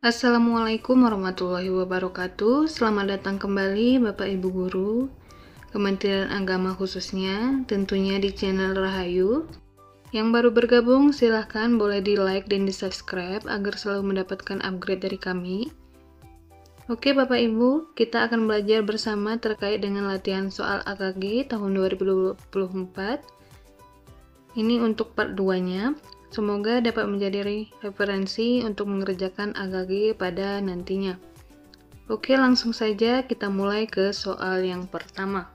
Assalamualaikum warahmatullahi wabarakatuh. Selamat datang kembali Bapak Ibu Guru, Kementerian Agama khususnya, tentunya di channel Rahayu. Yang baru bergabung silahkan boleh di like dan di subscribe agar selalu mendapatkan upgrade dari kami. Oke Bapak Ibu, kita akan belajar bersama terkait dengan latihan soal AKG tahun 2024. Ini untuk part 2-nya. Semoga dapat menjadi referensi untuk mengerjakan AKG pada nantinya. Oke, langsung saja kita mulai ke soal yang pertama.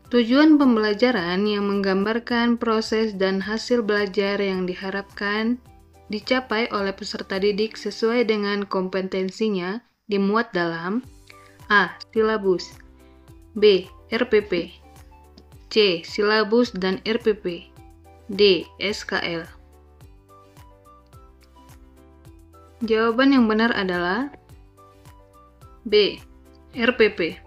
Tujuan pembelajaran yang menggambarkan proses dan hasil belajar yang diharapkan dicapai oleh peserta didik sesuai dengan kompetensinya dimuat dalam A. Silabus, B. RPP, C. Silabus dan RPP, D. SKL. Jawaban yang benar adalah B. RPP.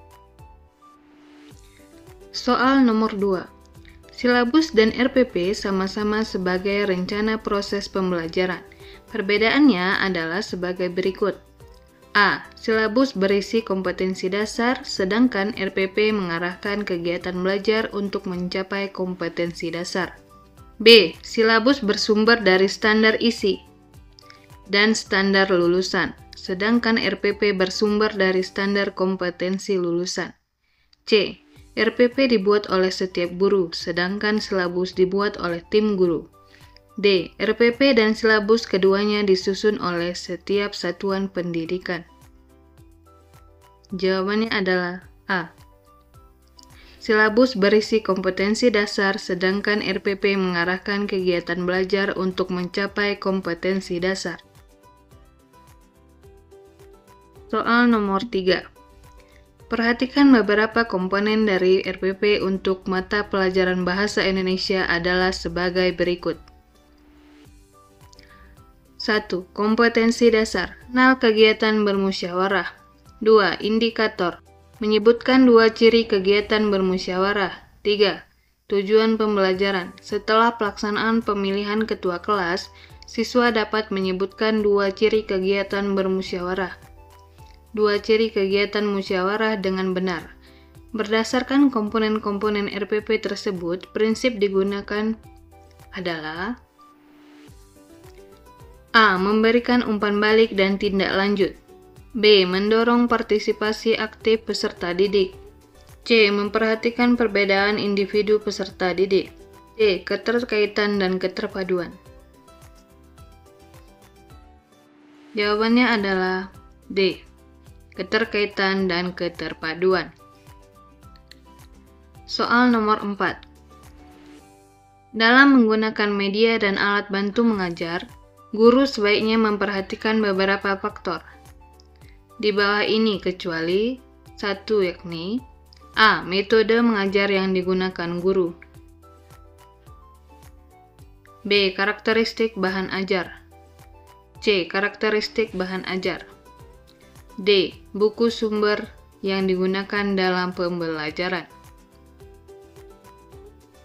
Soal nomor 2. Silabus dan RPP sama-sama sebagai rencana proses pembelajaran. Perbedaannya adalah sebagai berikut. A. Silabus berisi kompetensi dasar, sedangkan RPP mengarahkan kegiatan belajar untuk mencapai kompetensi dasar. B. Silabus bersumber dari standar isi dan standar lulusan, sedangkan RPP bersumber dari standar kompetensi lulusan. C. RPP dibuat oleh setiap guru, sedangkan silabus dibuat oleh tim guru. D. RPP dan silabus keduanya disusun oleh setiap satuan pendidikan. Jawabannya adalah A. Silabus berisi kompetensi dasar, sedangkan RPP mengarahkan kegiatan belajar untuk mencapai kompetensi dasar. Soal nomor 3. Perhatikan beberapa komponen dari RPP untuk mata pelajaran Bahasa Indonesia adalah sebagai berikut. 1. Kompetensi dasar. 0 kegiatan bermusyawarah. 2. Indikator. Menyebutkan 2 ciri kegiatan bermusyawarah. 3. Tujuan pembelajaran. Setelah pelaksanaan pemilihan ketua kelas, siswa dapat menyebutkan 2 ciri kegiatan bermusyawarah. 2 ciri kegiatan musyawarah dengan benar. Berdasarkan komponen-komponen RPP tersebut, prinsip digunakan adalah A. Memberikan umpan balik dan tindak lanjut. B. Mendorong partisipasi aktif peserta didik. C. Memperhatikan perbedaan individu peserta didik. D. Keterkaitan dan keterpaduan. Jawabannya adalah D. Keterkaitan dan keterpaduan. Soal nomor 4. Dalam menggunakan media dan alat bantu mengajar, guru sebaiknya memperhatikan beberapa faktor. Di bawah ini kecuali 1, yakni A. Metode mengajar yang digunakan guru. B. Karakteristik bahan ajar. C. Karakteristik bahan ajar. D. Buku sumber yang digunakan dalam pembelajaran.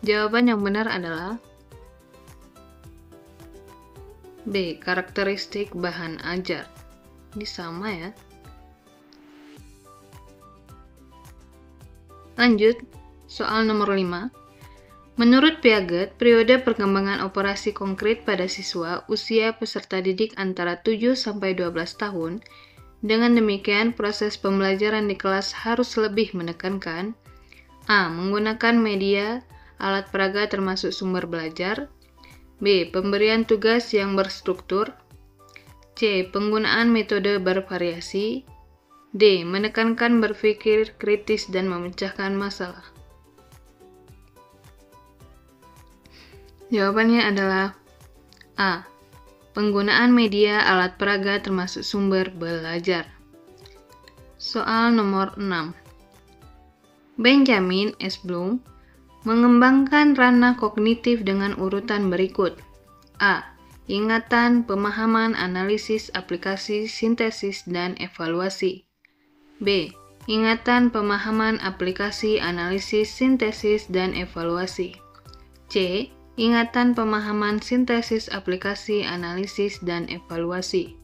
Jawaban yang benar adalah B. Karakteristik bahan ajar. Ini sama ya. Lanjut, soal nomor 5. Menurut Piaget, periode perkembangan operasi konkret pada siswa usia peserta didik antara 7-12 tahun. Dengan demikian, proses pembelajaran di kelas harus lebih menekankan A. Menggunakan media, alat peraga termasuk sumber belajar. B. Pemberian tugas yang berstruktur. C. Penggunaan metode bervariasi. D. Menekankan berpikir kritis dan memecahkan masalah. Jawabannya adalah A. Penggunaan media alat peraga termasuk sumber belajar. Soal nomor 6. Benjamin S. Bloom mengembangkan ranah kognitif dengan urutan berikut. A. Ingatan, pemahaman, analisis, aplikasi, sintesis, dan evaluasi. B. Ingatan, pemahaman, aplikasi, analisis, sintesis, dan evaluasi. C. Ingatan, pemahaman, sintesis, aplikasi, analisis, dan evaluasi.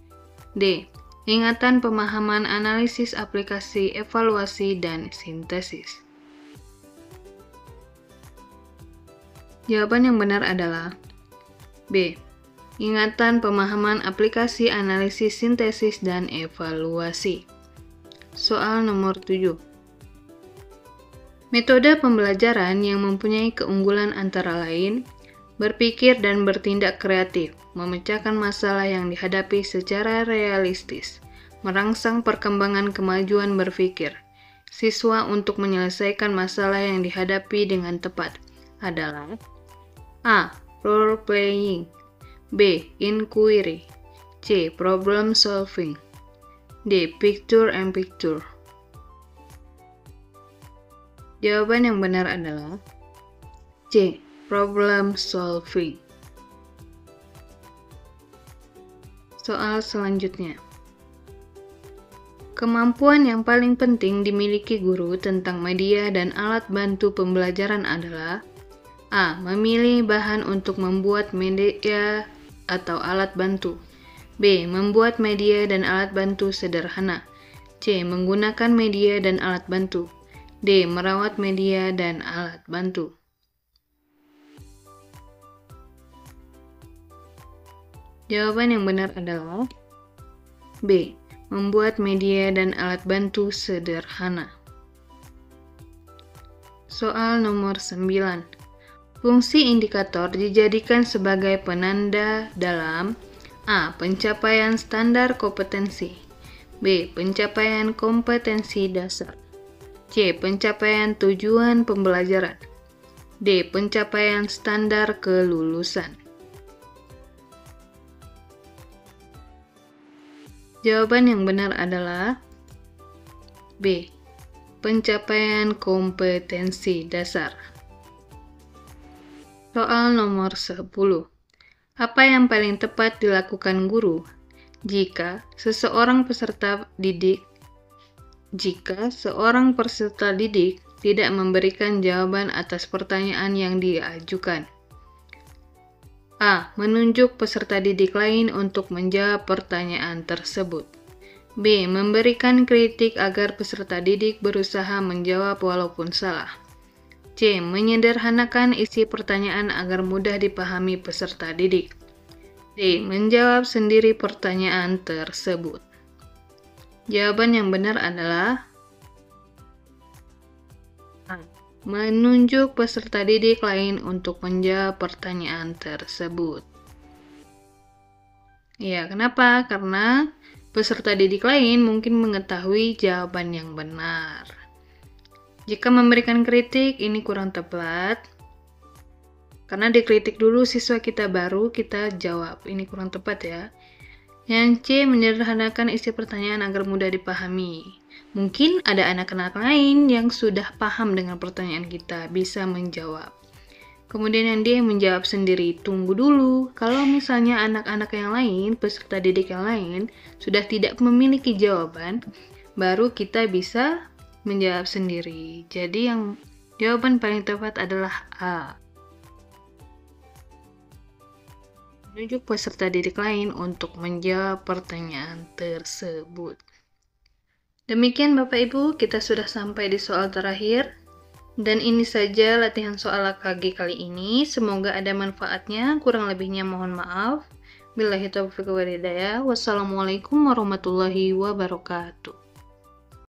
D. Ingatan, pemahaman, analisis, aplikasi, evaluasi, dan sintesis. Jawaban yang benar adalah B. Ingatan, pemahaman, aplikasi, analisis, sintesis, dan evaluasi. Soal nomor 7. Metode pembelajaran yang mempunyai keunggulan antara lain berpikir dan bertindak kreatif, memecahkan masalah yang dihadapi secara realistis, merangsang perkembangan kemajuan berpikir siswa untuk menyelesaikan masalah yang dihadapi dengan tepat adalah A. Role playing, B. Inquiry, C. Problem solving, D. Picture and picture. Jawaban yang benar adalah C. Problem solving. Soal selanjutnya. Kemampuan yang paling penting dimiliki guru tentang media dan alat bantu pembelajaran adalah A. Memilih bahan untuk membuat media atau alat bantu, B. Membuat media dan alat bantu sederhana, C. Menggunakan media dan alat bantu, D. Merawat media dan alat bantu. Jawaban yang benar adalah B. Membuat media dan alat bantu sederhana. Soal nomor 9. Fungsi indikator dijadikan sebagai penanda dalam A. Pencapaian standar kompetensi, B. Pencapaian kompetensi dasar, C. Pencapaian tujuan pembelajaran, D. Pencapaian standar kelulusan. Jawaban yang benar adalah B. Pencapaian kompetensi dasar. Soal nomor 10. Apa yang paling tepat dilakukan guru jika seorang peserta didik tidak memberikan jawaban atas pertanyaan yang diajukan? A. Menunjuk peserta didik lain untuk menjawab pertanyaan tersebut. B. Memberikan kritik agar peserta didik berusaha menjawab walaupun salah. C. Menyederhanakan isi pertanyaan agar mudah dipahami peserta didik. D. Menjawab sendiri pertanyaan tersebut. Jawaban yang benar adalah A. Menunjuk peserta didik lain untuk menjawab pertanyaan tersebut. Ya, kenapa? Karena peserta didik lain mungkin mengetahui jawaban yang benar. Jika memberikan kritik, ini kurang tepat. Karena dikritik dulu siswa kita baru kita jawab. Ini kurang tepat ya. Yang C. Menyederhanakan isi pertanyaan agar mudah dipahami. Mungkin ada anak-anak lain yang sudah paham dengan pertanyaan kita, bisa menjawab. Kemudian yang D. Menjawab sendiri. Tunggu dulu, kalau misalnya anak-anak yang lain, peserta didik yang lain, sudah tidak memiliki jawaban, baru kita bisa menjawab sendiri. Jadi yang jawaban paling tepat adalah A. Menunjuk peserta didik lain untuk menjawab pertanyaan tersebut. Demikian Bapak Ibu, kita sudah sampai di soal terakhir. Dan ini saja latihan soal AKG kali ini. Semoga ada manfaatnya, kurang lebihnya mohon maaf. Billahi taufiq wal hidayah. Wassalamualaikum warahmatullahi wabarakatuh.